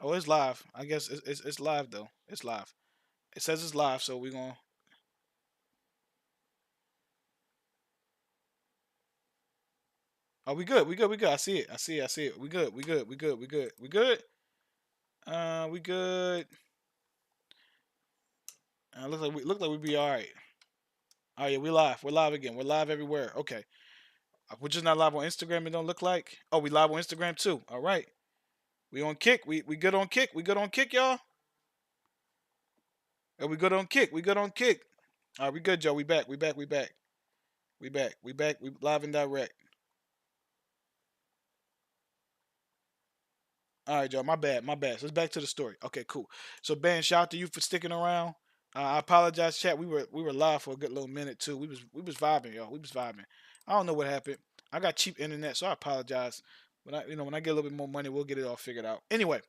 Oh, it's live. I guess it's live though. It's live. It says it's live, so we're gonna. Oh, we good. We good. We good. I see it. I see it. I see it. We good. We good. We good. We good. We good. We good. Look like we be all right. Oh yeah, we live. We're live again. We're live everywhere. Okay. We're just not live on Instagram. It don't look like. Oh, we live on Instagram too. All right. We on Kick. We good on Kick. We good on Kick, y'all. We good on Kick. We good on Kick. All right, we good, Joe. We back. We back. We back. We back. We back. We live and direct. All right, Joe. My bad. My bad. So let's back to the story. Okay, cool. So Ben, shout out to you for sticking around. I apologize, chat. We were live for a good little minute too. We was vibing, y'all. We was vibing. I don't know what happened. I got cheap internet, so I apologize. When I get a little bit more money, we'll get it all figured out. Anyway.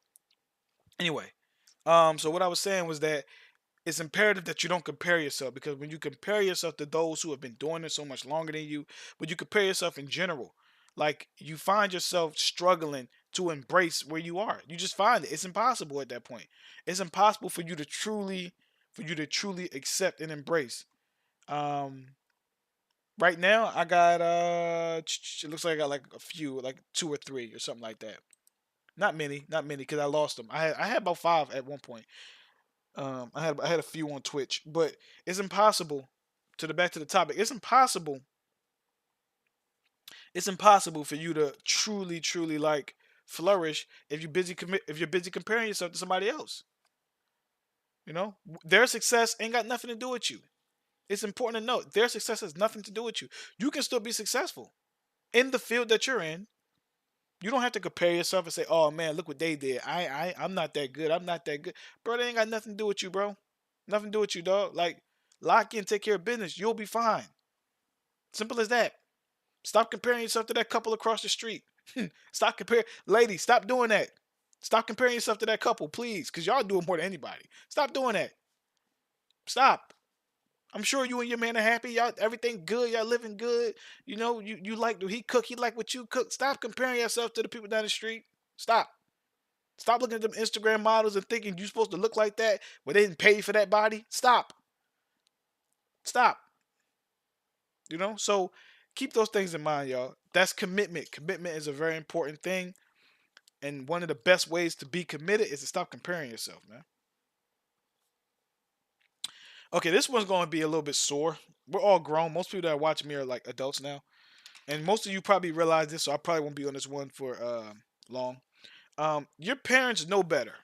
So what I was saying was that it's imperative that you don't compare yourself, because when you compare yourself to those who have been doing it so much longer than you, but you compare yourself in general, like you find yourself struggling to embrace where you are. You just find it. It's impossible at that point. It's impossible for you to truly accept and embrace. Um, right now I got it looks like I got like a few, like two or three or something like that. Not many, because I lost them. I had about five at one point. I had a few on Twitch, but it's impossible. To the back to the topic, it's impossible. It's impossible for you to truly like flourish if you're busy comparing yourself to somebody else. Their success ain't got nothing to do with you. It's important to note their success has nothing to do with you. You can still be successful in the field that you're in. You don't have to compare yourself and say, "Oh man, look what they did. I'm not that good. I'm not that good." Bro, they ain't got nothing to do with you, bro. Nothing to do with you, dog. Like, lock in, take care of business. You'll be fine. Simple as that. Stop comparing yourself to that couple across the street. Stop comparing, ladies. Stop doing that. Stop comparing yourself to that couple, please, because y'all do it more than anybody. Stop doing that. Stop. I'm sure you and your man are happy. Y'all, everything good. Y'all living good. You like he cook. He like what you cook. Stop comparing yourself to the people down the street. Stop. Stop looking at them Instagram models and thinking you're supposed to look like that when they didn't pay you for that body. Stop. Stop. So keep those things in mind, y'all. That's commitment. Commitment is a very important thing. And one of the best ways to be committed is to stop comparing yourself, man. Okay, this one's going to be a little bit sore. We're all grown. Most people that are watching me are like adults now. And most of you probably realize this, so I probably won't be on this one for long. Your parents know better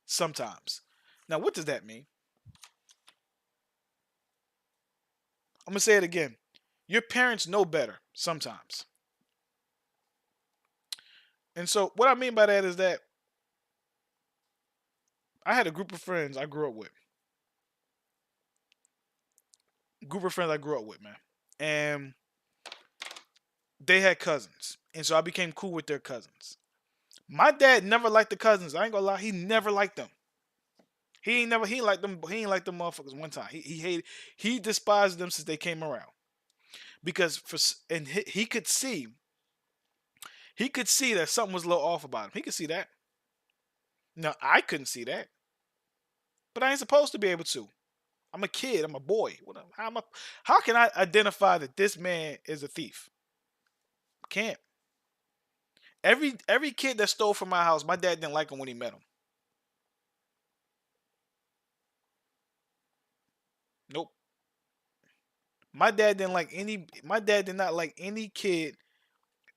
sometimes. Now, what does that mean? I'm going to say it again. Your parents know better sometimes. And so, what I mean by that is that I had a group of friends I grew up with. Group of friends I grew up with, man. And they had cousins. And so I became cool with their cousins. My dad never liked the cousins. I ain't gonna lie, he never liked them. He ain't like them. He ain't like them motherfuckers one time. He despised them since they came around. Because and he could see that something was a little off about him. He could see that. Now I couldn't see that, but I ain't supposed to be able to. I'm a kid. I'm a boy. How can I identify that this man is a thief? Can't. Every kid that stole from my house, my dad didn't like him when he met him. Nope. My dad did not like any kid.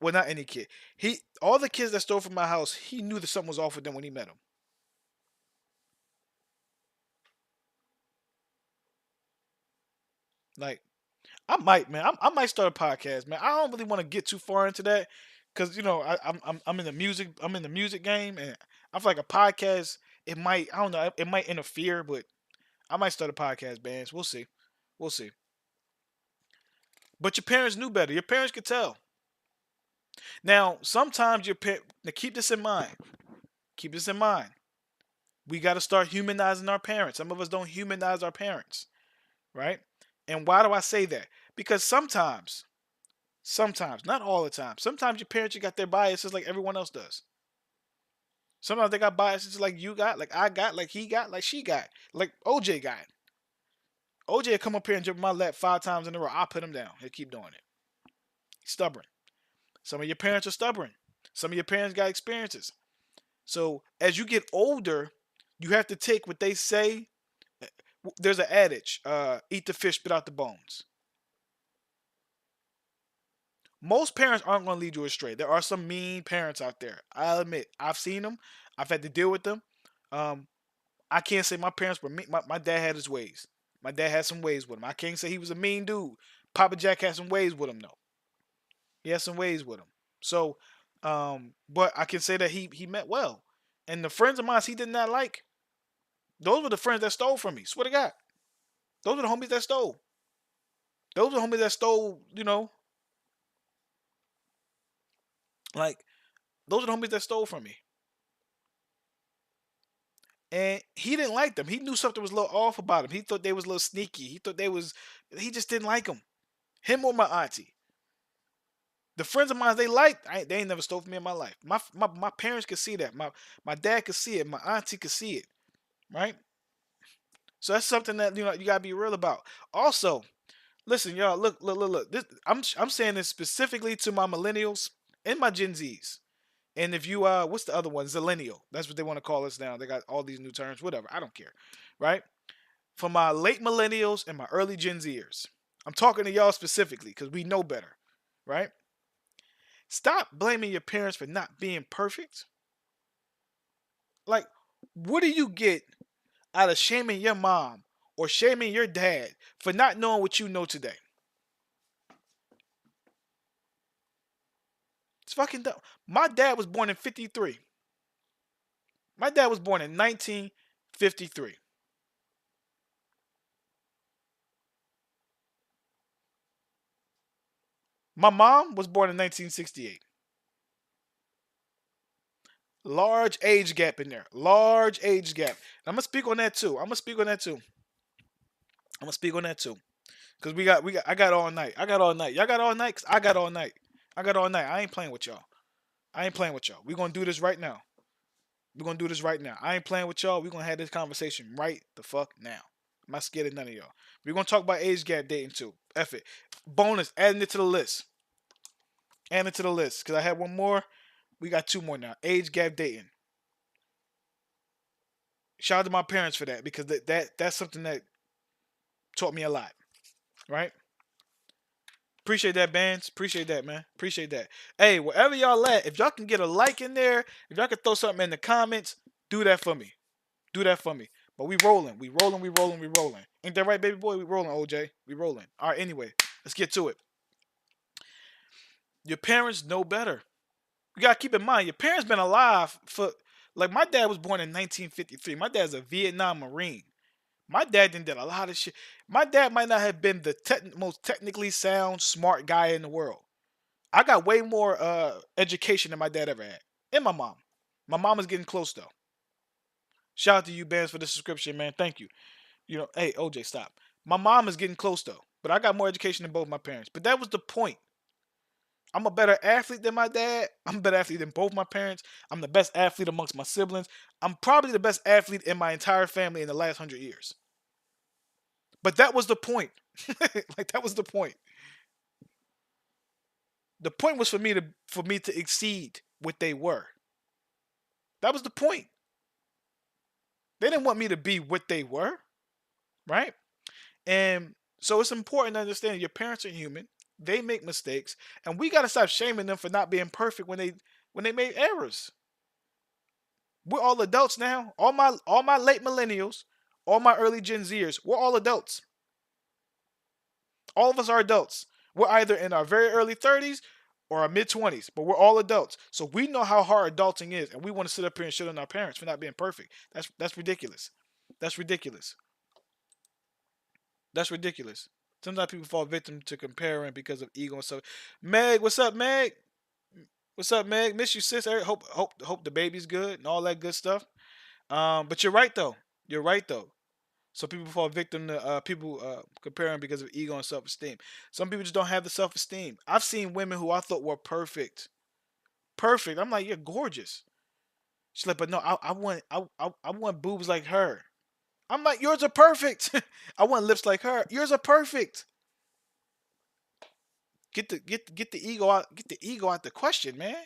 Well, not any kid. All the kids that stole from my house, he knew that something was off with them when he met them. Like, I might start a podcast, man. I don't really want to get too far into that, because I'm in the music. I'm in the music game, and I feel like a podcast. It might, I don't know. It might interfere, but I might start a podcast, bands. We'll see. We'll see. But your parents knew better. Your parents could tell. Now, sometimes now keep this in mind. Keep this in mind. We got to start humanizing our parents. Some of us don't humanize our parents, right? And why do I say that? Because sometimes, not all the time, sometimes your parents, you got their biases like everyone else does. Sometimes they got biases like you got, like I got, like he got, like she got, like OJ got. OJ come up here and jump my lap 5 times in a row. I put him down. He'll keep doing it. He's stubborn. Some of your parents are stubborn. Some of your parents got experiences. So as you get older, you have to take what they say. There's an adage: eat the fish, spit out the bones. Most parents aren't going to lead you astray. There are some mean parents out there. I'll admit, I've seen them. I've had to deal with them. Um, I can't say my parents were mean. My dad had his ways. My dad had some ways with him. I can't say he was a mean dude. Papa Jack had some ways with him though. He had some ways with him. So, but I can say that he meant well. And the friends of mine he did not like, those were the friends that stole from me. Swear to God. Those were the homies that stole. Those were the homies that stole, like those are the homies that stole from me. And he didn't like them. He knew something was a little off about them. He thought they was a little sneaky. He just didn't like them. Him or my auntie. The friends of mine they liked, they ain't never stole from me in my life. My parents could see that. My dad could see it. My auntie could see it. Right? So that's something that you gotta be real about. Also, listen, y'all, look. I'm saying this specifically to my millennials and my Gen Zs. And if you what's the other one? Zillennial. That's what they want to call us now. They got all these new terms. Whatever. I don't care. Right? For my late millennials and my early Gen Zers. I'm talking to y'all specifically because we know better. Right? Stop blaming your parents for not being perfect. Like, what do you get out of shaming your mom or shaming your dad for not knowing what you know today? It's fucking dumb. My dad was born in 53. My dad was born in 1953. My mom was born in 1968. Large age gap in there. Large age gap. And I'm gonna speak on that too. I'm gonna speak on that too. I'm gonna speak on that too. Cause I got all night. I got all night. Y'all got all night. 'Cause I got all night. I got all night. I ain't playing with y'all. I ain't playing with y'all. We gonna do this right now. We're gonna do this right now. I ain't playing with y'all. We're gonna have this conversation right the fuck now. I'm not scared of none of y'all. We're gonna talk about age gap dating too. F it. Bonus, adding it to the list. Adding it to the list. Cause I had one more. We got two more now. Age gap dating. Shout out to my parents for that because that's something that taught me a lot. Right? Appreciate that, bands. Appreciate that, man. Appreciate that. Hey, wherever y'all at, if y'all can get a like in there, if y'all can throw something in the comments, do that for me. Do that for me. But we rolling. We rolling. We rolling. We rolling. Ain't that right, baby boy? We rolling, OJ. We rolling. All right, anyway, let's get to it. Your parents know better. You gotta keep in mind, your parents been alive for like my dad was born in 1953. My dad's a Vietnam Marine. My dad did a lot of shit. My dad might not have been the most technically sound, smart guy in the world. I got way more education than my dad ever had. And my mom. My mom is getting close though. Shout out to you, Bands, for the subscription, man. Thank you. Hey, OJ, stop. My mom is getting close though. But I got more education than both my parents. But that was the point. I'm a better athlete than my dad. I'm a better athlete than both my parents. I'm the best athlete amongst my siblings. I'm probably the best athlete in my entire family in the last 100 years. But that was the point. Like that was the point. The point was for me to exceed what they were. That was the point. They didn't want me to be what they were, right? And so it's important to understand your parents are human. They make mistakes, and we gotta stop shaming them for not being perfect when they made errors. We're all adults now. All my late millennials, all my early Gen Zers, we're all adults. All of us are adults. We're either in our very early 30s or our mid 20s, but we're all adults. So we know how hard adulting is, and we want to sit up here and shit on our parents for not being perfect. That's ridiculous. That's ridiculous. That's ridiculous. Sometimes people fall victim to comparing because of ego and stuff. Meg, what's up, Meg? What's up, Meg? Miss you, sis. Hope the baby's good and all that good stuff. But you're right though. You're right though. So people fall victim to people comparing because of ego and self-esteem. Some people just don't have the self-esteem. I've seen women who I thought were perfect. Perfect. I'm like, you're gorgeous. She's like, but no, I want boobs like her. I'm like, yours are perfect. I want lips like her. Yours are perfect. Get the ego out. Get the ego out the question, man.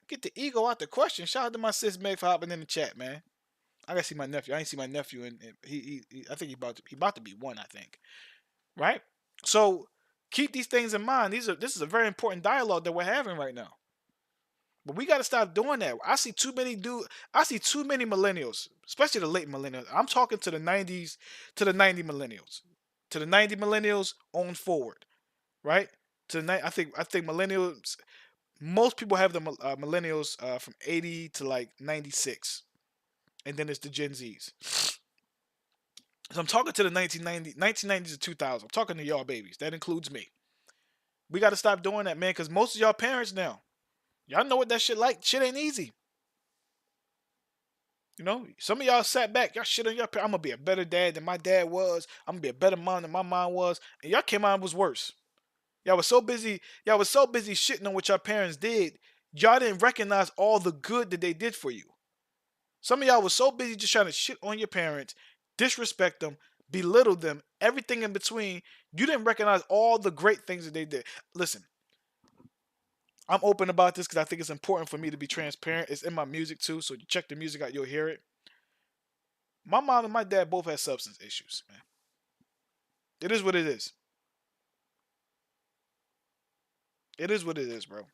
Get the ego out the question. Shout out to my sis Meg for hopping in the chat, man. I gotta see my nephew. I ain't see my nephew, and I think he about to be one. I think, right? So keep these things in mind. This is a very important dialogue that we're having right now. But we got to stop doing that. I see too many millennials, especially the late millennials. I'm talking to the 90s, to the 90 millennials, to the 90 millennials on forward, right? I think millennials. Most people have the millennials from 80 to like 96, and then it's the Gen Zs. So I'm talking to the 1990s to 2000. I'm talking to y'all babies. That includes me. We got to stop doing that, man, because most of y'all parents now, y'all know what that shit like. Shit ain't easy. You know, some of y'all sat back, y'all shit on your parents. I'm gonna be a better dad than my dad was. I'm gonna be a better mom than my mom was, and y'all came out and was worse. Y'all was so busy. Y'all was so busy shitting on what your parents did. Y'all didn't recognize all the good that they did for you. Some of y'all was so busy just trying to shit on your parents, disrespect them, belittle them, everything in between. You didn't recognize all the great things that they did. Listen, I'm open about this because I think it's important for me to be transparent. It's in my music too, so you check the music out, you'll hear it. My mom and my dad both had substance issues, man. It is what it is. It is what it is, bro.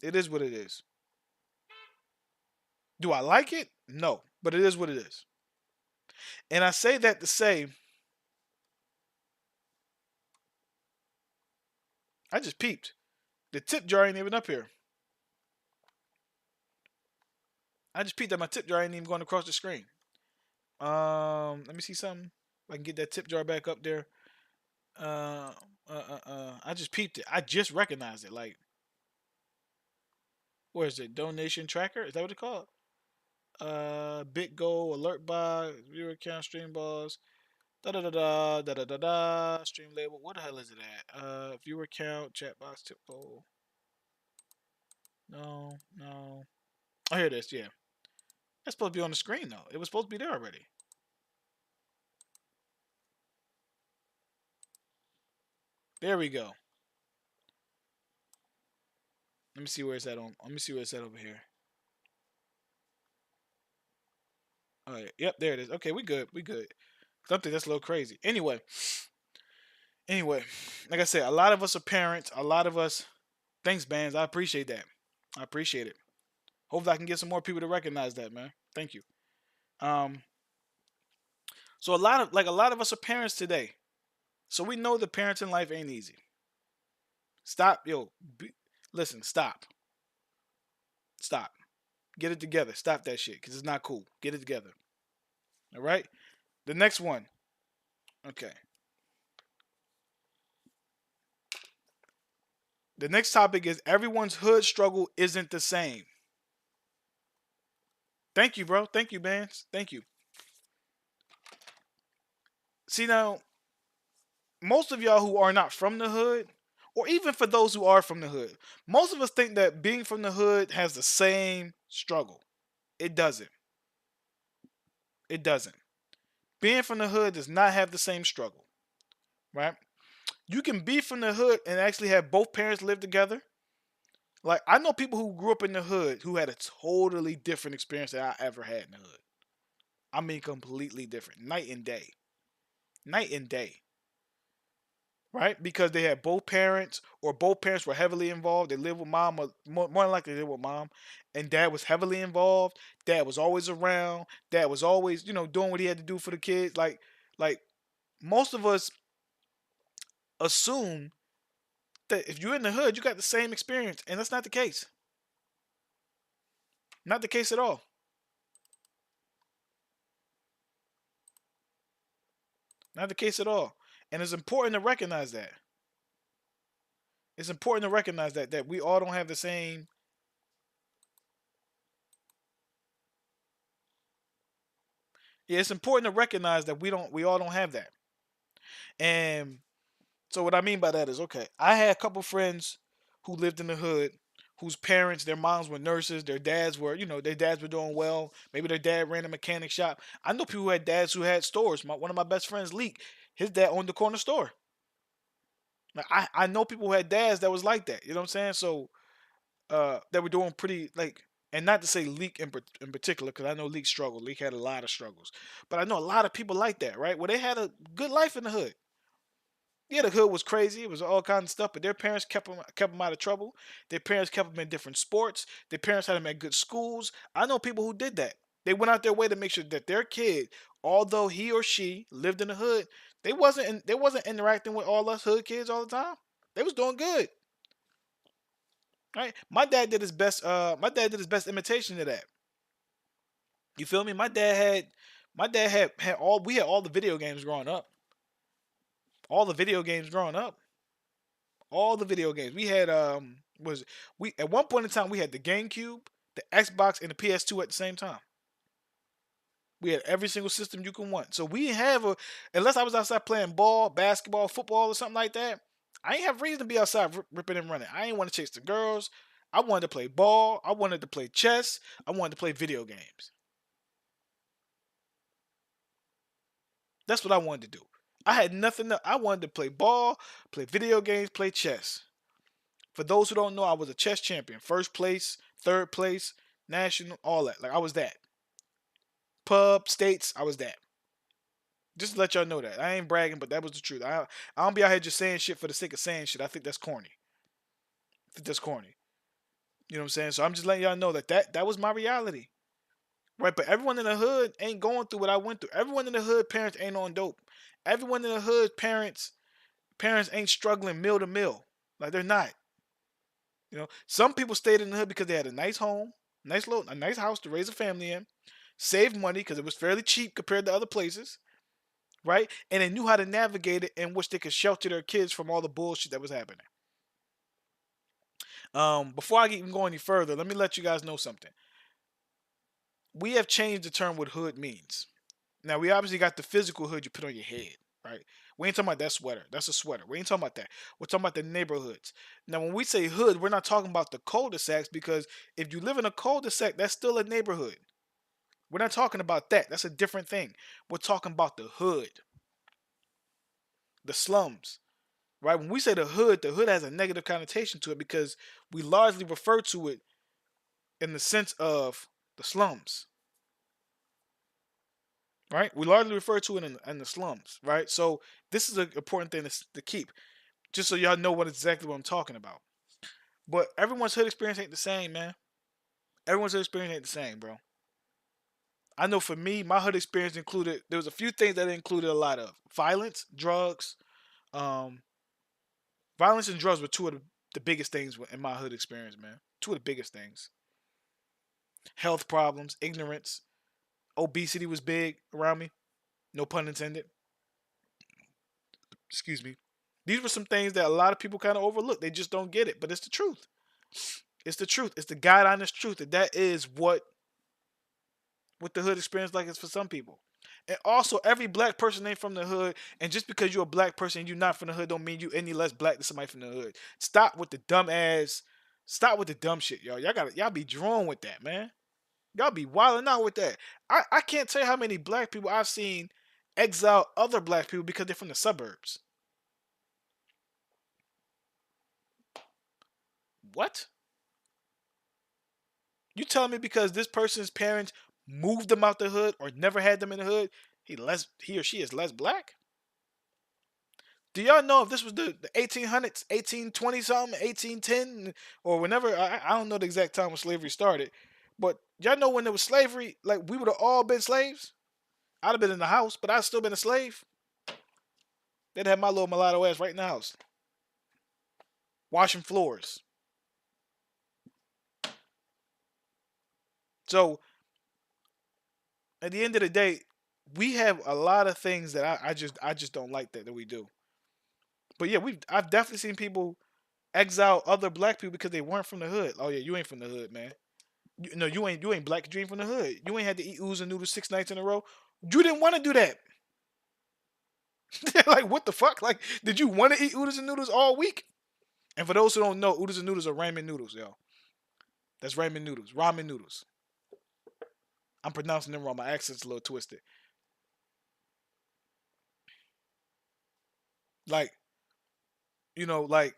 It is what it is. Do I like it? No, but it is what it is. And I say that to say, I just peeped. The tip jar ain't even up here. I just peeped that my tip jar ain't even going across the screen. Let me see something. If I can get that tip jar back up there. I just peeped it. I just recognized it. Like, where is it? Donation tracker? Is that what it's called? BitGo, alert by viewer count, stream balls, da da da da da da da da. Stream label. What the hell is it at? Viewer count, chat box, tip poll. No, no. Oh, here it is. Yeah, that's supposed to be on the screen though. It was supposed to be there already. There we go. Let me see where it's at on. Let me see where it's at over here. All right. Yep, there it is. Okay, we good. We good. I think that's a little crazy. Anyway, like I said, a lot of us are parents. A lot of us, thanks, bands. I appreciate that. I appreciate it. Hopefully, I can get some more people to recognize that, man. Thank you. Um, so a lot of us are parents today. So we know the parenting life ain't easy. Stop, yo. Listen, stop. Stop. Get it together. Stop that shit because it's not cool. Get it together. All right. The next one. Okay. The next topic is everyone's hood struggle isn't the same. Thank you, bro. Thank you, man. Thank you. See now, most of y'all who are not from the hood, or even for those who are from the hood, most of us think that being from the hood has the same struggle. It doesn't. It doesn't. Being from the hood does not have the same struggle, right? You can be from the hood and actually have both parents live together. Like I know people who grew up in the hood who had a totally different experience than I ever had in the hood. I mean, completely different, night and day, night and day. Right? Because they had both parents, or both parents were heavily involved. They lived with mom, or more than likely they lived with mom, and dad was heavily involved. Dad was always around. Dad was always, doing what he had to do for the kids. Like most of us assume that if you're in the hood, you got the same experience, and that's not the case. Not the case at all. Not the case at all. And it's important to recognize that. It's important to recognize that we all don't have the same. Yeah, it's important to recognize that we all don't have that. And so what I mean by that is, okay, I had a couple friends who lived in the hood whose parents, their moms were nurses, their dads were, their dads were doing well. Maybe their dad ran a mechanic shop. I know people who had dads who had stores. One of my best friends, Leak, his dad owned the corner store. Like, I know people who had dads that was like that. You know what I'm saying? So that were doing pretty like, and not to say Leak in particular, because I know Leak struggled. Leak had a lot of struggles, but I know a lot of people like that, right? Where they had a good life in the hood. Yeah, the hood was crazy. It was all kinds of stuff, but their parents kept them out of trouble. Their parents kept them in different sports. Their parents had them at good schools. I know people who did that. They went out their way to make sure that their kid, although he or she lived in the hood, they wasn't interacting with all us hood kids all the time. They was doing good. Right? My dad did his best imitation of that. You feel me? My dad had all we had all the video games growing up. All the video games growing up. All the video games. We had was we at one point in time we had the GameCube, the Xbox, and the PS2 at the same time. We had every single system you can want. So we didn't have a unless I was outside playing ball, basketball, football, or something like that. I ain't have reason to be outside ripping and running. I ain't want to chase the girls. I wanted to play ball. I wanted to play chess. I wanted to play video games. That's what I wanted to do. I had nothing. I wanted to play ball, play video games, play chess. For those who don't know, I was a chess champion. First place, third place, national, all that. Like I was that. Pub, states, I was that. Just to let y'all know that. I ain't bragging, but that was the truth. I don't be out here just saying shit for the sake of saying shit. I think that's corny. I think that's corny. You know what I'm saying? So I'm just letting y'all know that was my reality. Right? But everyone in the hood ain't going through what I went through. Everyone in the hood parents ain't on dope. Everyone in the hood parents ain't struggling meal to meal. Like they're not. Some people stayed in the hood because they had a nice home, a nice house to raise a family in, saved money because it was fairly cheap compared to other places, right? And they knew how to navigate it in which they could shelter their kids from all the bullshit that was happening. Before I even go any further, let me let you guys know something. We have changed the term what hood means. Now we obviously got the physical hood you put on your head, right? We ain't talking about that sweater. That's a sweater. We ain't talking about that. We're talking about the neighborhoods. Now, when we say hood, we're not talking about the cul-de-sacs because if you live in a cul-de-sac, that's still a neighborhood. We're not talking about that. That's a different thing. We're talking about the hood, the slums, right? When we say the hood has a negative connotation to it because we largely refer to it in the sense of the slums, right? We largely refer to it in the slums, right? So this is an important thing to keep, just so y'all know exactly what I'm talking about. But everyone's hood experience ain't the same, man. Everyone's hood experience ain't the same, bro. I know for me, my hood experience included there was a few things that it included a lot of violence, drugs. Um, Violence and drugs were two of the biggest things in my hood experience, man. Two of the biggest things. Health problems, ignorance, obesity was big around me. No pun intended. Excuse me. These were some things that a lot of people kind of overlook. They just don't get it, but it's the truth. It's the truth. It's the God honest truth that is what the hood experience like is for some people. And also, every black person ain't from the hood. And just because you're a black person and you're not from the hood, don't mean you any less black than somebody from the hood. Stop with the dumb ass. Stop with the dumb shit, y'all. Y'all be drawn with that, man. Y'all be wilding out with that. I can't tell you how many black people I've seen exile other black people because they're from the suburbs. What? You telling me because this person's parents moved them out the hood or never had them in the hood, he or she is less black? Do y'all know if this was the 1800s, 1820 something, 1810, or whenever? I don't know the exact time when slavery started, but y'all know when there was slavery, like we would have all been slaves. I'd have been in the house, but I'd still been a slave. They'd have my little mulatto ass right in the house, washing floors. So at the end of the day, we have a lot of things that I just don't like that we do. But yeah, I've definitely seen people exile other black people because they weren't from the hood. Oh yeah, you ain't from the hood, man. No, you ain't black. You ain't from the hood. You ain't had to eat oodles and noodles 6 nights in a row. You didn't want to do that. Like what the fuck? Like, did you want to eat oodles and noodles all week? And for those who don't know, oodles and noodles are ramen noodles, yo. That's ramen noodles. Ramen noodles. I'm pronouncing them wrong. My accent's a little twisted. Like, like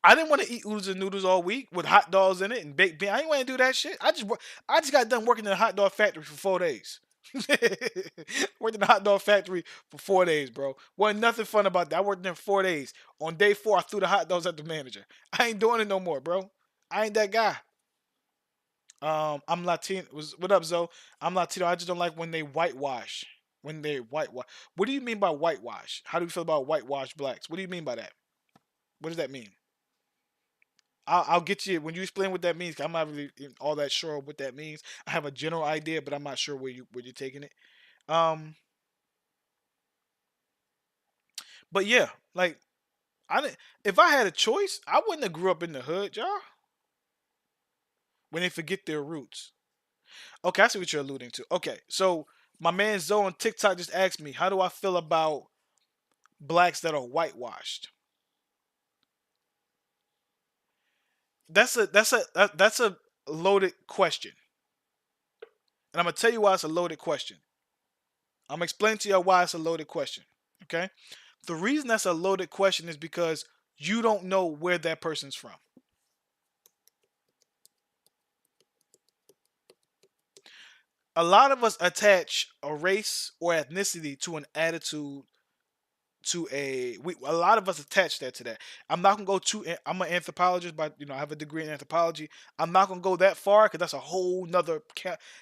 I didn't want to eat oodles and noodles all week with hot dogs in it and baked beans. I didn't want to do that shit. I just got done working in a hot dog factory for 4 days. Worked in a hot dog factory for 4 days, bro. Wasn't nothing fun about that. I worked there 4 days. On day 4, I threw the hot dogs at the manager. I ain't doing it no more, bro. I ain't that guy. I'm Latino. What up, Zoe? I'm Latino. I just don't like when they whitewash. When they whitewash. What do you mean by whitewash? How do you feel about whitewash blacks? What do you mean by that? What does that mean? I'll get you when you explain what that means. 'Cause I'm not really all that sure what that means. I have a general idea, but I'm not sure where you're taking it. Um, but yeah, like I didn't. If I had a choice, I wouldn't have grew up in the hood, y'all. When they forget their roots. Okay, I see what you're alluding to. Okay, so my man Zoe on TikTok just asked me, how do I feel about blacks that are whitewashed? That's a loaded question, and I'm gonna tell you why it's a loaded question. I'm gonna explain to you why it's a loaded question. Okay, the reason that's a loaded question is because you don't know where that person's from. A lot of us attach a race or ethnicity to an attitude to a lot of us attach that to that. I'm not gonna go too. I'm an anthropologist, but I have a degree in anthropology. I'm not gonna go that far because that's a whole nother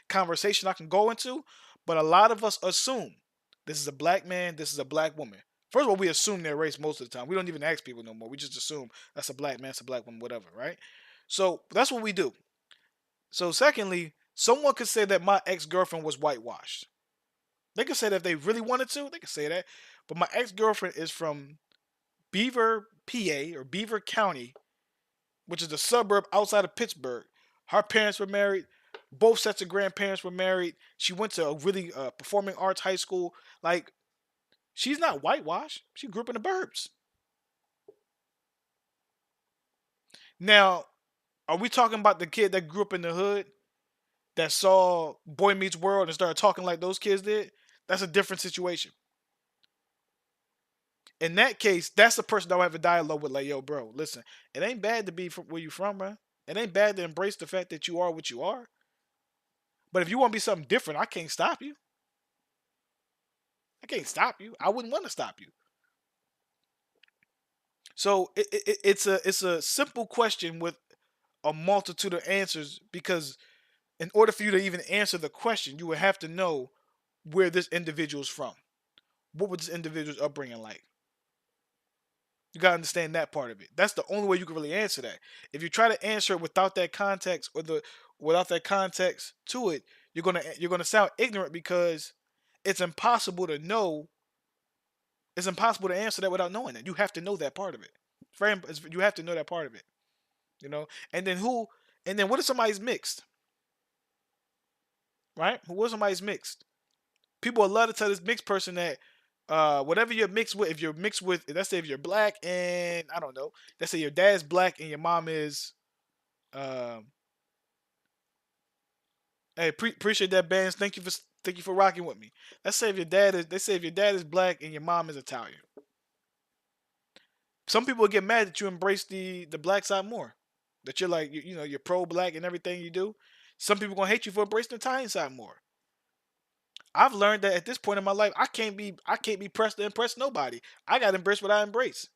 conversation I can go into. But a lot of us assume this is a black man, this is a black woman. First of all, we assume their race most of the time. We don't even ask people no more. We just assume that's a black man, it's a black woman, whatever, right? So that's what we do. So secondly, someone could say that my ex girlfriend was whitewashed. They could say that if they really wanted to. They could say that. But my ex girlfriend is from Beaver, PA, or Beaver County, which is a suburb outside of Pittsburgh. Her parents were married. Both sets of grandparents were married. She went to a really performing arts high school. Like, she's not whitewashed. She grew up in the burbs. Now, are we talking about the kid that grew up in the hood that saw Boy Meets World and started talking like those kids did? That's a different situation. In that case, that's the person that will have a dialogue with, like, yo, bro, listen, it ain't bad to be from where you from, bro. It ain't bad to embrace the fact that you are what you are. But if you want to be something different, I can't stop you. I can't stop you. I wouldn't want to stop you. So it's a simple question with a multitude of answers because in order for you to even answer the question, you would have to know where this individual's from. What was this individual's upbringing like? You gotta understand that part of it. That's the only way you can really answer that. If you try to answer it without that context or the without that context to it, you're gonna sound ignorant because it's impossible to know. It's impossible to answer that without knowing it. You have to know that part of it. You have to know that part of it. You know, and then who? And then what if somebody's mixed? Right? What if somebody's mixed? People would love to tell this mixed person that whatever you're mixed with, if you're mixed with, let's say if you're black and I don't know, let's say your dad's black and your mom is, um, hey, appreciate that, bands. Thank you for rocking with me. Let's say if your dad is, they say if your dad is black and your mom is Italian. Some people get mad that you embrace the black side more, that you're like you're pro black and everything you do. Some people gonna hate you for embracing the Italian side more. I've learned that at this point in my life, I can't be pressed to impress nobody. I got to embrace what I embrace.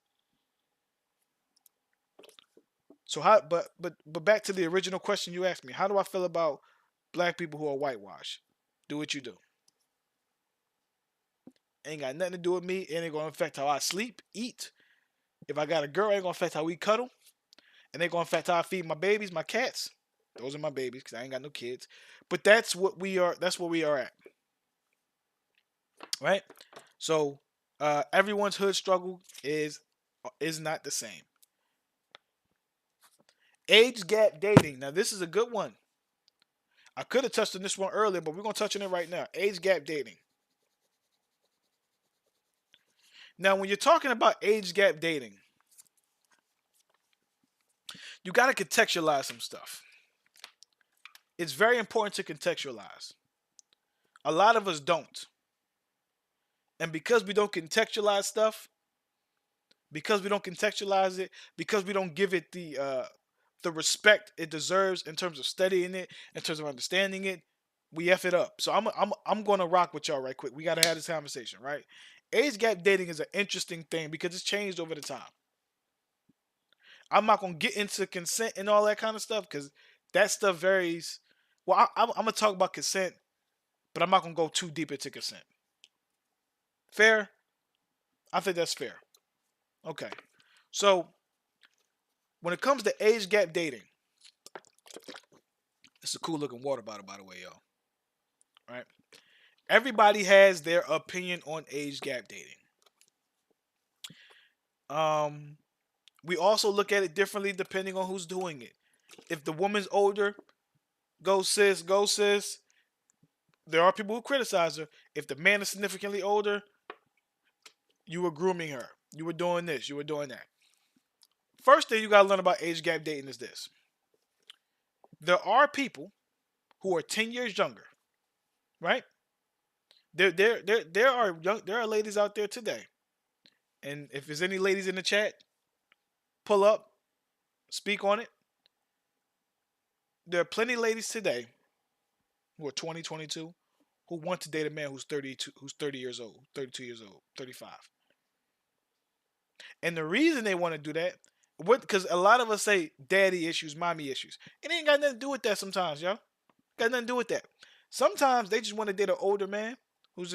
So how? But back to the original question you asked me. How do I feel about black people who are whitewashed? Do what you do. Ain't got nothing to do with me. It ain't gonna affect how I sleep, eat. If I got a girl, it ain't gonna affect how we cuddle. And ain't gonna affect how I feed my babies, my cats. Those are my babies because I ain't got no kids. But that's what we are. That's where we are at, right? So everyone's hood struggle is not the same. Age gap dating. Now this is a good one. I could have touched on this one earlier, but we're gonna touch on it right now. Age gap dating. Now, when you're talking about age gap dating, you gotta contextualize some stuff. it's very important to contextualize. A lot of us don't. And because we don't contextualize stuff, because we don't contextualize it, because we don't give it the respect it deserves in terms of studying it, in terms of understanding it, we f it up. So I'm gonna rock with y'all right quick. We gotta have this conversation, right? Age gap dating is an interesting thing because it's changed over the time. I'm not gonna get into consent and all that kind of stuff because that stuff varies. Well, I'm gonna talk about consent, but I'm not gonna go too deep into consent. Fair? I think that's fair. Okay. So when it comes to age gap dating, it's a cool looking water bottle, by the way, y'all. Right? Everybody has their opinion on age gap dating. Um, we also look at it differently depending on who's doing it. If the woman's older, go sis, go sis. There are people who criticize her. If the man is significantly older, you were grooming her. You were doing this. You were doing that. First thing you gotta learn about age gap dating is this: there are people who are 10 years younger, right? There are ladies out there today, and if there's any ladies in the chat, pull up, speak on it. There are plenty of ladies today who are 20, 22, who want to date a man who's 32, who's 30 years old, 32 years old, 35. And the reason they want to do that, what? Because a lot of us say daddy issues, mommy issues. It ain't got nothing to do with that sometimes, y'all. Got nothing to do with that. Sometimes they just want to date an older man who's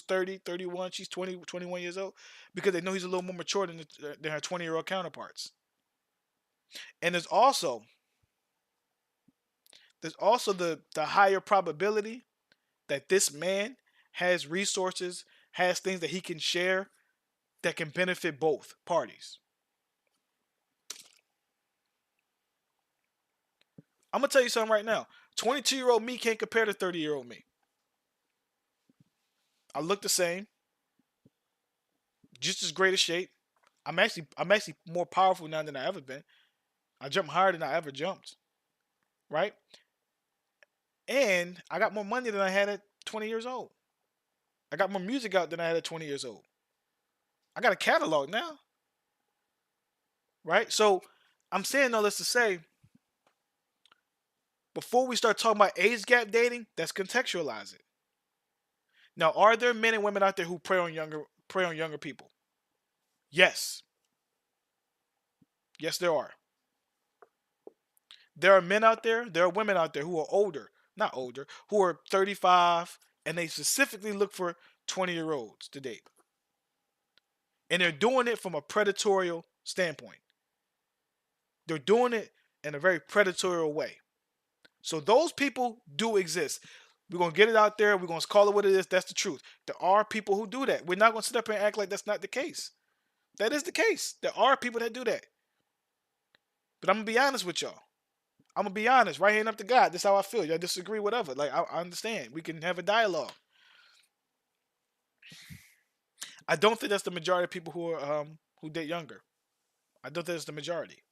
30, 31, she's 20, 21 years old because they know he's a little more mature than her 20-year-old counterparts. And there's also the higher probability that this man has resources, has things that he can share that can benefit both parties. I'm gonna tell you something right now. 22-year-old me can't compare to 30-year-old me. I look the same, just as great a shape. I'm actually more powerful now than I ever been. I jump higher than I ever jumped, right? And I got more money than I had at 20 years old. I got more music out than I had at 20 years old. I got a catalog now, right? So I'm saying all this to say, before we start talking about age gap dating, let's contextualize it. Now, are there men and women out there who prey on younger people? Yes. Yes, there are. There are men out there, there are women out there who are older, not older, who are 35 and they specifically look for 20-year-olds to date. And they're doing it from a predatory standpoint. They're doing it in a very predatory way. So those people do exist. We're going to get it out there. We're going to call it what it is. That's the truth. There are people who do that. We're not going to sit up here and act like that's not the case. That is the case. There are people that do that. But I'm going to be honest with y'all. I'm going to be honest. Right hand up to God. This is how I feel. Y'all disagree, whatever. Like, I understand. We can have a dialogue. I don't think that's the majority of people who date younger. I don't think that's the majority.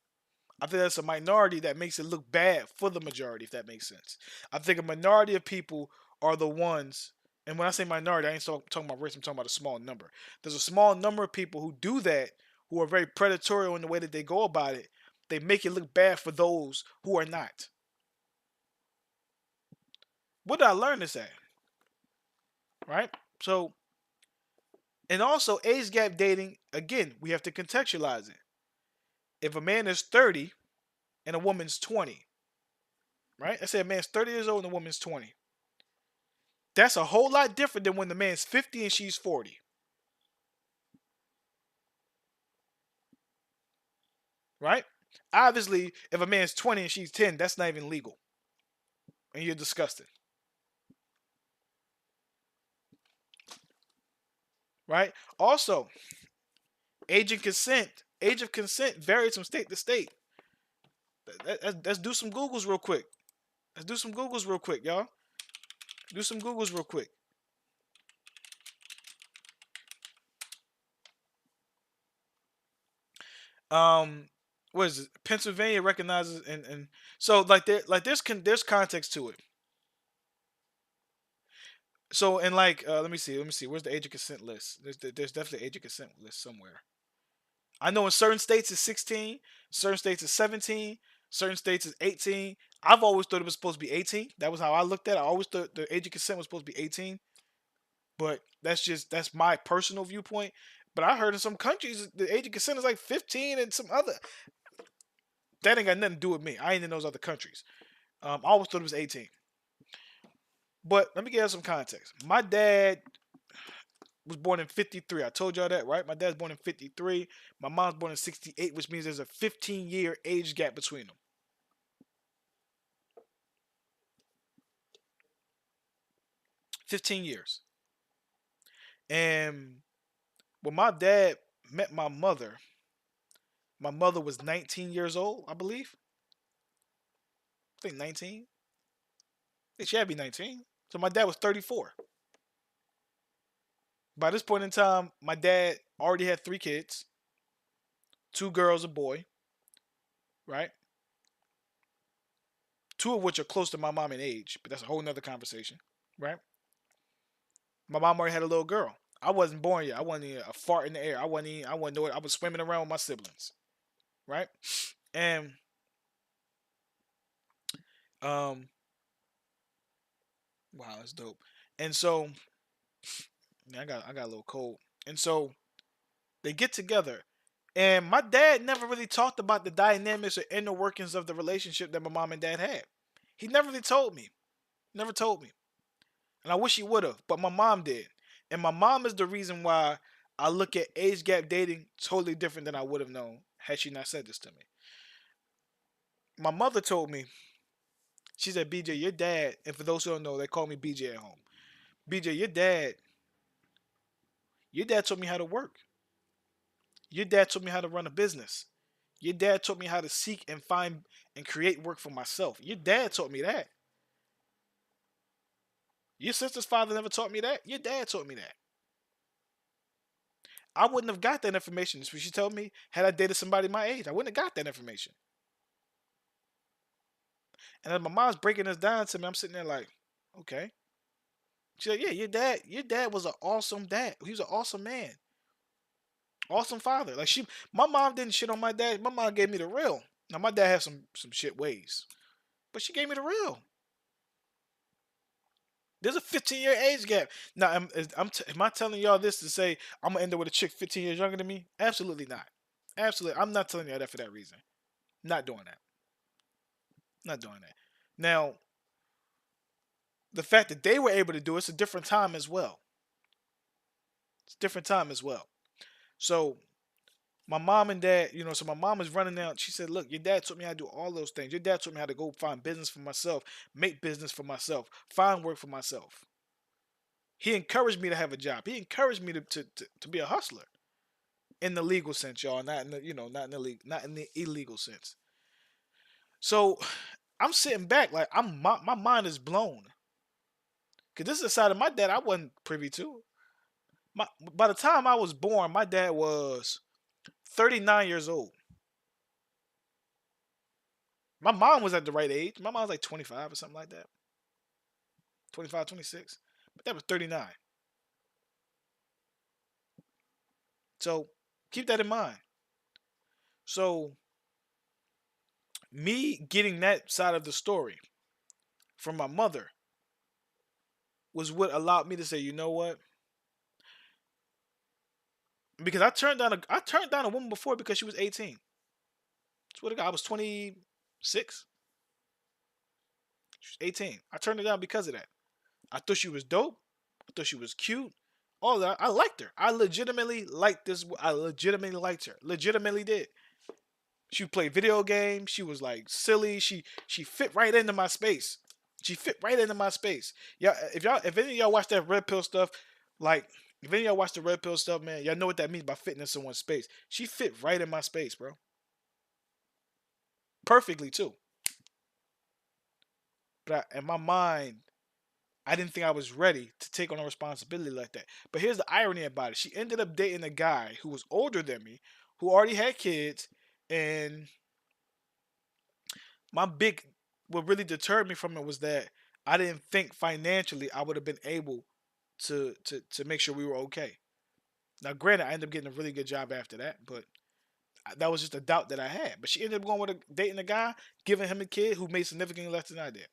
I think that's a minority that makes it look bad for the majority, if that makes sense. I think a minority of people are the ones, and when I say minority, I ain't talking about race, I'm talking about a small number. There's a small number of people who do that, who are very predatory in the way that they go about it. They make it look bad for those who are not. What did I learn this at? Right? So, and also age gap dating, again, we have to contextualize it. If a man is 30 and a woman's 20, right? I say a man's 30 years old and a woman's 20. That's a whole lot different than when the man's 50 and she's 40. Right? Obviously, if a man's 20 and she's 10, that's not even legal. And you're disgusted. Right? Also, age of consent varies from state to state. Let's do some Googles real quick. Y'all. Do some Googles real quick. Um, what is it? Pennsylvania recognizes and so like there's context to it. So and like let me see, where's the age of consent list? There's definitely age of consent list somewhere. I know in certain states it's 16, certain states it's 17, certain states it's 18. I've always thought it was supposed to be 18. That was how I looked at it. I always thought the age of consent was supposed to be 18, but that's my personal viewpoint. But I heard in some countries the age of consent is like 15, and some other that ain't got nothing to do with me. I ain't in those other countries. I always thought it was 18. But let me give you some context. My dad was born in 53. I told y'all that, right? My dad's born in 53. My mom's born in 68, which means there's a 15-year age gap between them. 15 years. And when my dad met my mother was 19 years old, I believe. I think 19. I think she had to be 19. So my dad was 34. By this point in time, my dad already had 3 kids, 2 girls, a boy, right? 2 of which are close to my mom in age, but that's a whole nother conversation, right? My mom already had a little girl. I wasn't born yet. I wasn't even a fart in the air. I wasn't know it. I was swimming around with my siblings, right? And um, wow, that's dope. And so, yeah, I got a little cold. And so they get together, and my dad never really talked about the dynamics or inner workings of the relationship that my mom and dad had. He never really told me. Never told me. And I wish he would have, but my mom did. And my mom is the reason why I look at age gap dating totally different than I would have known had she not said this to me. My mother told me, she said, BJ, your dad, and for those who don't know, they call me BJ at home. BJ, your dad taught me how to work. Your dad taught me how to run a business. Your dad taught me how to seek and find and create work for myself. Your dad taught me that. Your sister's father never taught me that. Your dad taught me that. I wouldn't have got that information. That's what she told me. Had I dated somebody my age, I wouldn't have got that information. And as my mom's breaking this down to me, I'm sitting there like, okay. She's like, yeah, your dad was an awesome dad. He was an awesome man, awesome father. Like my mom didn't shit on my dad. My mom gave me the real. Now my dad has some shit ways, but she gave me the real. There's a 15-year age gap. Now, am I telling y'all this to say I'm gonna end up with a chick 15 years younger than me? Absolutely not. Absolutely, I'm not telling y'all that for that reason. Not doing that. Not doing that. Now, the fact that they were able to do it's a different time as well. It's a different time as well. So my mom and dad, so my mom is running out. She said, "Look, your dad taught me how to do all those things. Your dad taught me how to go find business for myself, make business for myself, find work for myself. He encouraged me to have a job. He encouraged me to be a hustler in the legal sense, y'all, not in the not in the not in the illegal sense. So I'm sitting back like my mind is blown because this is a side of my dad I wasn't privy to. By the time I was born, my dad was 39 years old. My mom was at the right age. My mom was like 25 or something like that. 25, 26. But that was 39. So keep that in mind. So me getting that side of the story from my mother was what allowed me to say, you know what? Because I turned down a woman before because she was 18. Swear to God, I was 26. She was 18. I turned her down because of that. I thought she was dope. I thought she was cute. All that. I liked her. I legitimately liked this. I legitimately liked her. Legitimately did. She played video games. She was like silly. She fit right into my space. She fit right into my space. Yeah, if any of y'all watch that red pill stuff, like if any of y'all watch the red pill stuff, man, y'all know what that means by fitting in someone's space. She fit right in my space, bro. Perfectly too. But in my mind, I didn't think I was ready to take on a responsibility like that. But here's the irony about it. She ended up dating a guy who was older than me, who already had kids, and My big what really deterred me from it was that I didn't think financially I would have been able to make sure we were okay. Now, granted, I ended up getting a really good job after that, but that was just a doubt that I had. But she ended up going with dating a guy, giving him a kid who made significantly less than I did.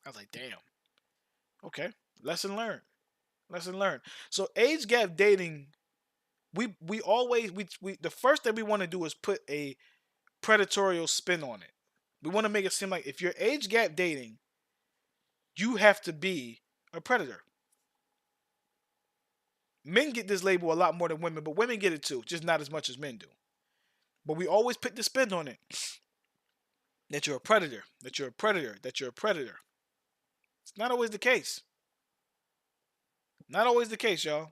I was like, damn, okay, lesson learned. Lesson learned. So age gap dating, we always we the first thing we want to do is put a predatorial spin on it. We want to make it seem like if you're age gap dating, you have to be a predator. Men get this label a lot more than women, but women get it too, just not as much as men do. But we always put the spin on it that you're a predator, that you're a predator, that you're a predator. It's not always the case. Not always the case, y'all.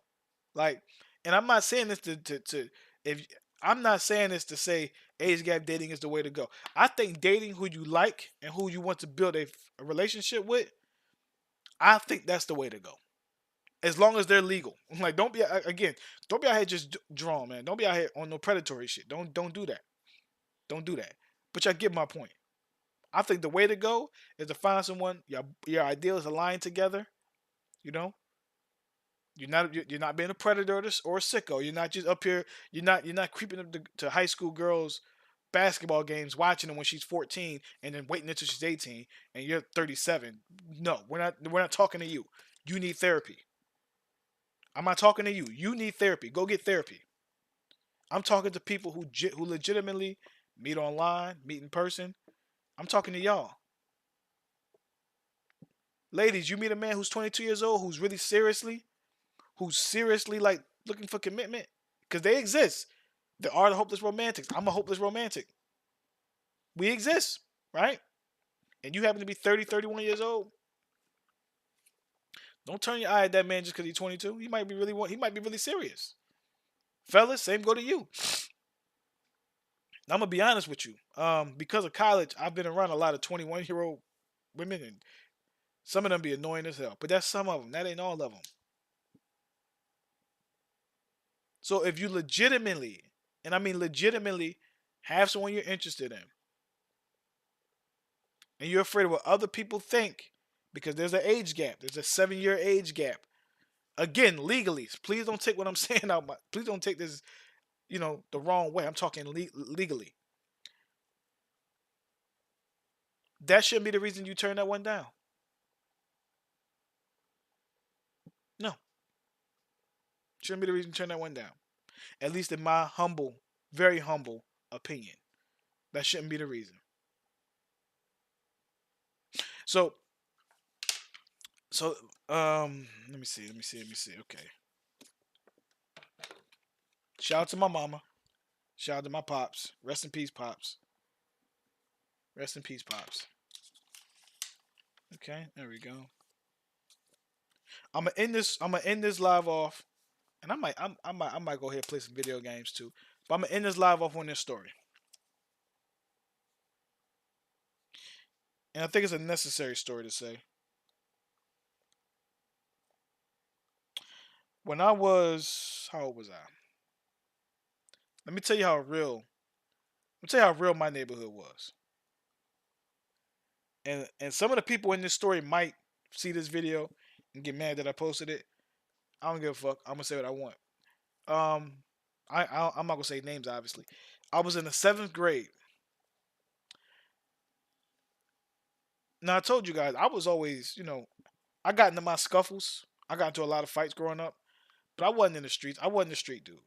Like, and I'm not saying this to if I'm not saying this to say age gap dating is the way to go. I think dating who you like and who you want to build a relationship with, I think that's the way to go. As long as they're legal. Like, don't be again, don't be out here just drawn, man. Don't be out here on no predatory shit. Don't do that. Don't do that. But y'all get my point. I think the way to go is to find someone your ideals align together. You know, you're not being a predator or a sicko. You're not just up here. You're not creeping up to high school girls' basketball games, watching them when she's 14, and then waiting until she's 18, and you're 37. No, we're not talking to you. You need therapy. I'm not talking to you. You need therapy. Go get therapy. I'm talking to people who legitimately meet online, meet in person. I'm talking to y'all. Ladies, you meet a man who's 22 years old who's seriously like looking for commitment because they exist. There are the hopeless romantics. I'm a hopeless romantic. We exist, right? And you happen to be 30, 31 years old. Don't turn your eye at that man just because he's 22. He might be really serious. Fellas, same go to you. I'm gonna be honest with you. Because of college, I've been around a lot of 21-year-old women, and some of them be annoying as hell. But that's some of them. That ain't all of them. So if you legitimately, and I mean legitimately, have someone you're interested in, and you're afraid of what other people think, because there's an age gap. There's a 7-year age gap. Again, legally. Please don't take what I'm saying out. Please don't take this, the wrong way. I'm talking legally. That shouldn't be the reason you turn that one down. No, shouldn't be the reason you turn that one down. At least in my humble, very humble opinion, that shouldn't be the reason. So, let me see. Okay, shout out to my mama. Shout out to my pops. Rest in peace, pops. Rest in peace, pops. Okay, there we go. I'm gonna end this live off, and I might go ahead and play some video games too. But I'm gonna end this live off on this story, and I think it's a necessary story to say. When I was, how old was I? Let me tell you how real. Let me tell you how real my neighborhood was. And some of the people in this story might see this video and get mad that I posted it. I don't give a fuck. I'm gonna say what I want. Um, I'm not gonna say names, obviously. I was in the 7th grade. Now I told you guys I was always, I got into my scuffles. I got into a lot of fights growing up, but I wasn't in the streets. I wasn't a street dude.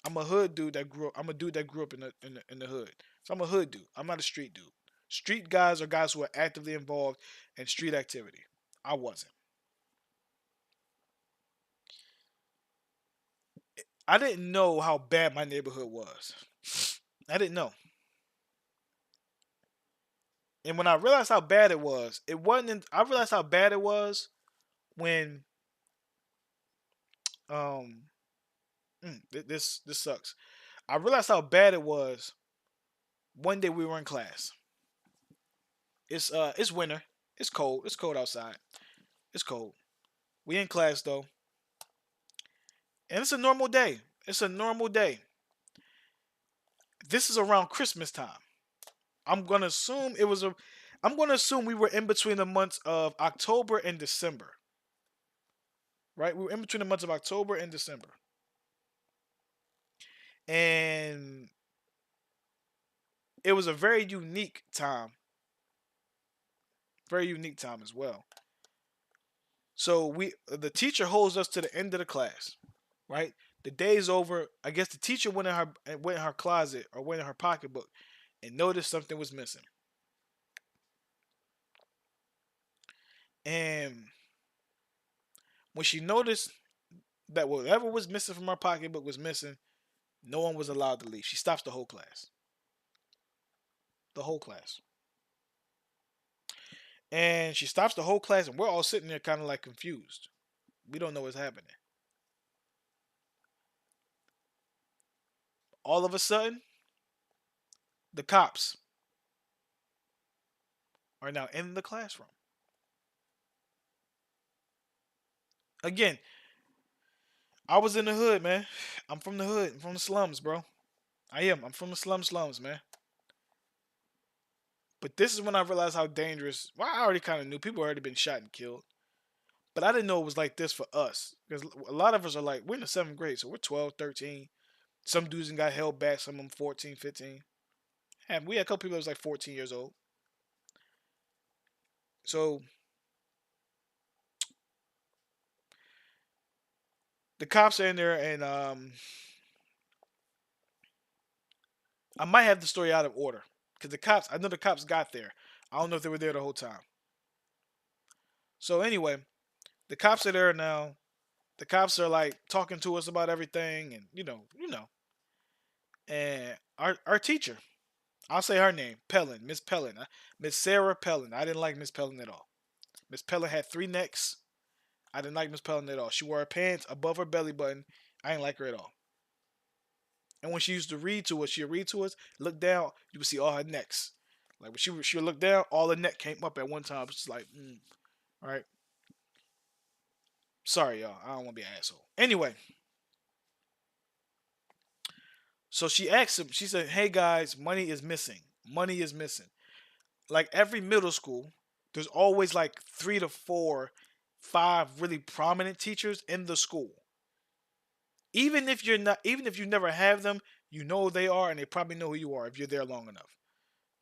I'm a hood dude that grew up. I'm a dude that grew up in the hood. So I'm a hood dude. I'm not a street dude. Street guys are guys who are actively involved in street activity. I wasn't. I didn't know how bad my neighborhood was. I didn't know. And when I realized how bad it was, it wasn't. I realized how bad it was when um this sucks. I realized how bad it was one day we were in class. It's winter. It's cold. It's cold outside. It's cold. We in class though, and it's a normal day. It's a normal day. This is around Christmas time. I'm gonna assume it was a. I'm gonna assume we were in between the months of October and December. Right, we were in between the months of October and December, and it was a very unique time as well. So the teacher holds us to the end of the class, right? The day's over. I guess the teacher went in her closet or went in her pocketbook and noticed something was missing. And when she noticed that whatever was missing from her pocketbook was missing, no one was allowed to leave. She stops the whole class. The whole class. And she stops the whole class, and we're all sitting there kind of like confused. We don't know what's happening. All of a sudden, the cops are now in the classroom. Again, I was in the hood, man. I'm from the hood. I'm from the slums, bro. I am. I'm from the slums, man. But this is when I realized how dangerous. Well, I already kind of knew people already been shot and killed, but I didn't know it was like this for us because a lot of us are like we're in the seventh grade, so we're 12, 13. Some dudes got held back. Some of them 14, 15. And we had a couple people that was like 14 years old. So the cops are in there, and I might have the story out of order because the cops. I know the cops got there. I don't know if they were there the whole time. So anyway, the cops are there now. The cops are like talking to us about everything, and and our teacher, I'll say her name, Pellin, Miss Pellin, Miss Sarah Pellin. I didn't like Miss Pellin at all. Miss Pellin had three necks. I didn't like Miss Pellin at all. She wore her pants above her belly button. I didn't like her at all. And when she used to read to us, she'd read to us, look down, you would see all her necks. Like when she would look down, all the neck came up at one time. It's just like, all right. Sorry, y'all. I don't want to be an asshole. Anyway, so she asked him, she said, hey guys, money is missing. Money is missing. Like every middle school, there's always like 3 to 4, 5 really prominent teachers in the school. Even if you never have them, you know who they are and they probably know who you are if you're there long enough.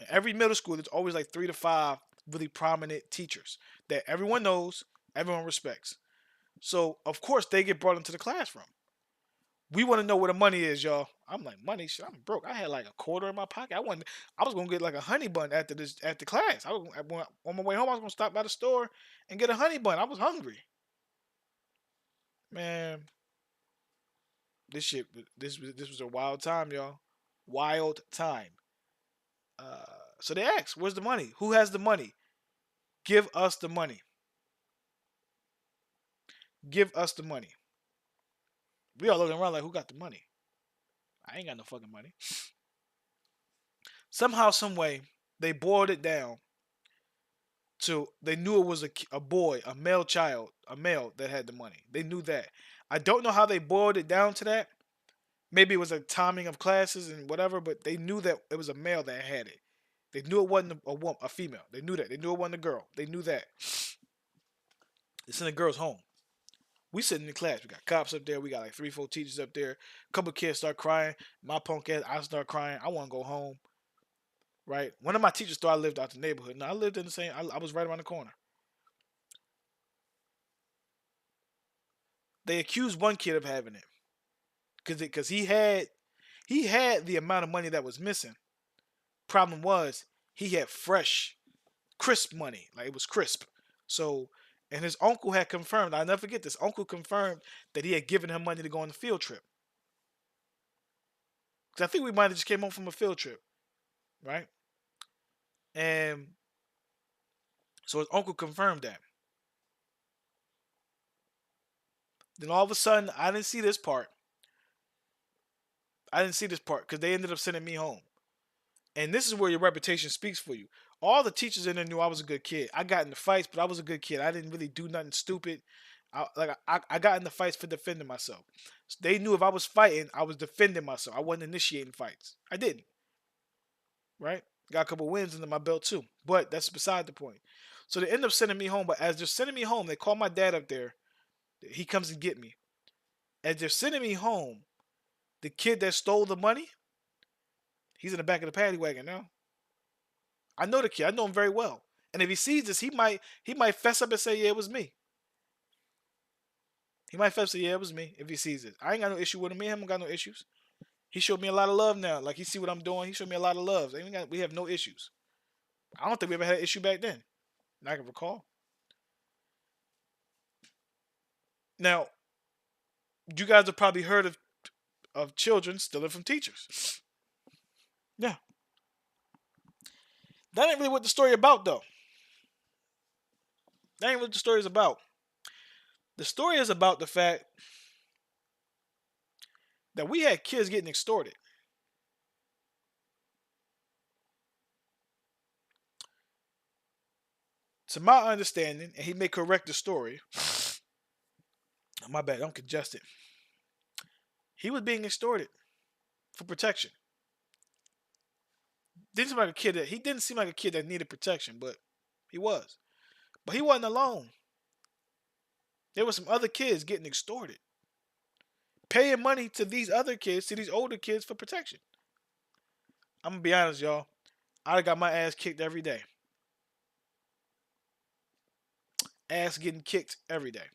In every middle school, there's always like 3 to 5 really prominent teachers that everyone knows, everyone respects. So of course they get brought into the classroom. We want to know where the money is, y'all. I'm like, money? Shit, I'm broke. I had like a quarter in my pocket. I was gonna get like a honey bun after class. On my way home. I was gonna stop by the store and get a honey bun. I was hungry, man. This shit. This was a wild time, y'all. Wild time. Uh, so they asked, "Where's the money? Who has the money? Give us the money. Give us the money." We all looking around like, "Who got the money? I ain't got no fucking money." Somehow, some way, they boiled it down to they knew it was a boy, a male child, a male that had the money. They knew that. I don't know how they boiled it down to that. Maybe it was a timing of classes and whatever, but they knew that it was a male that had it. They knew it wasn't a woman, a female. They knew that. They knew it wasn't a girl. They knew that. It's in the girl's home. We sitting in class. We got cops up there. We got like 3, 4 teachers up there. A couple kids start crying. My punk ass, I start crying. I want to go home. Right. One of my teachers thought I lived out the neighborhood. No, I lived in the same. I was right around the corner. They accused one kid of having it because he had the amount of money that was missing. Problem was he had fresh, crisp money. Like it was crisp. So and his uncle had confirmed. I'll never forget this. Uncle confirmed that he had given him money to go on the field trip. Because I think we might have just came home from a field trip, right? And so his uncle confirmed that. Then all of a sudden, I didn't see this part. I didn't see this part because they ended up sending me home. And this is where your reputation speaks for you. All the teachers in there knew I was a good kid. I got into fights, but I was a good kid. I didn't really do nothing stupid. I got into fights for defending myself. So they knew if I was fighting, I was defending myself. I wasn't initiating fights. I didn't. right? Got a couple wins under my belt too, but that's beside the point. So they end up sending me home. But as they're sending me home, they call my dad up there. He comes and get me. As they're sending me home, the kid that stole the money, he's in the back of the paddy wagon now. I know the kid. I know him very well. And if he sees this, he might fess up and say, "Yeah, it was me." He might fess up and say, "Yeah, it was me." If he sees it, I ain't got no issue with him. Me and him got no issues. He showed me a lot of love now. Like he see what I'm doing. He showed me a lot of love. We have no issues. I don't think we ever had an issue back then. I can recall. Now, you guys have probably heard of children stealing from teachers. Yeah. That ain't really what the story about though. That ain't what the story is about. The story is about the fact that we had kids getting extorted. To my understanding, and he may correct the story. My bad, I'm congested. He was being extorted for protection. He didn't seem like a kid that needed protection, but he was. But he wasn't alone. There were some other kids getting extorted, paying money to these other kids, to these older kids for protection. I'm gonna be honest, y'all. I got my ass kicked every day. Ass getting kicked every day.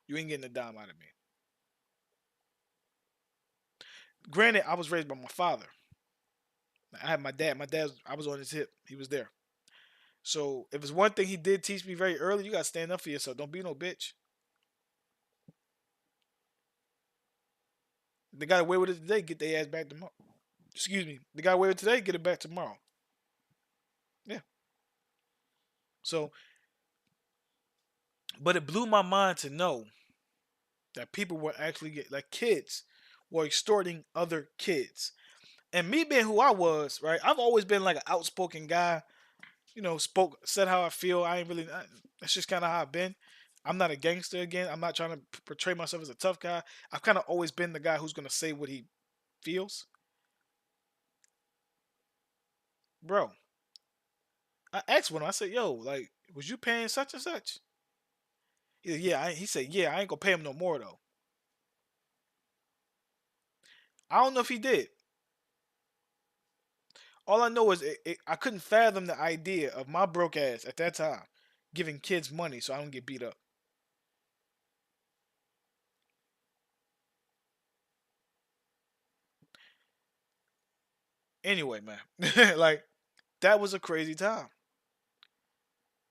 You ain't getting a dime out of me. Granted, I was raised by my father. I had my dad. I was on his hip. He was there. So if it's one thing he did teach me very early, you gotta stand up for yourself. Don't be no bitch. They got away with it today. Get their ass back tomorrow. Excuse me. They got away with it today. Get it back tomorrow. Yeah. So, but it blew my mind to know that people were actually like kids were extorting other kids. And me being who I was, right? I've always been like an outspoken guy. Said how I feel. I ain't really. That's just kind of how I've been. I'm not a gangster again. I'm not trying to portray myself as a tough guy. I've kind of always been the guy who's gonna say what he feels, bro. I asked one. I said, "Yo, like, was you paying such and such?" He said, "Yeah, I ain't gonna pay him no more though." I don't know if he did. All I know is I couldn't fathom the idea of my broke ass at that time giving kids money so I don't get beat up. Anyway, man, like that was a crazy time.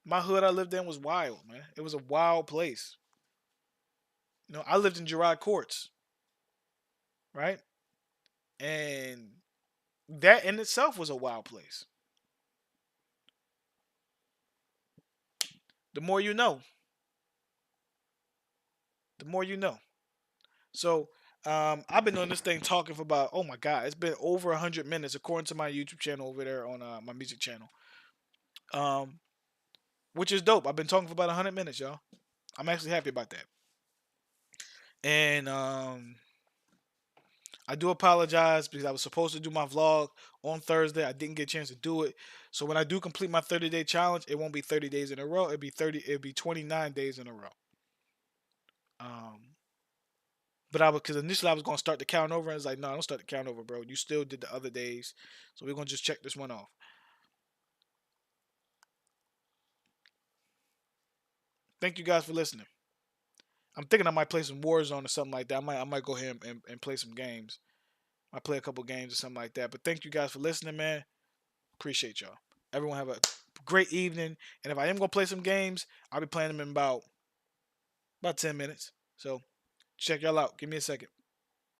My hood I lived in was wild, man. It was a wild place. I lived in Girard Courts, right? And that in itself was a wild place. The more you know, the more you know. So I've been on this thing talking for about, oh my god, it's been over 100 minutes according to my YouTube channel over there on my music channel. Um, which is dope. I've been talking for about 100 minutes, y'all. I'm actually happy about that. And I do apologize because I was supposed to do my vlog on Thursday. I didn't get a chance to do it. So when I do complete my 30-day challenge, it won't be 30 days in a row. It'll be 29 days in a row. Um, but because initially I was gonna start the count over, and it's like, no, don't start the count over, bro. You still did the other days, so we're gonna just check this one off. Thank you guys for listening. I'm thinking I might play some Warzone or something like that. I might go ahead and play some games. I play a couple games or something like that. But thank you guys for listening, man. Appreciate y'all. Everyone have a great evening. And if I am gonna play some games, I'll be playing them in about 10 minutes. So check y'all out. Give me a second.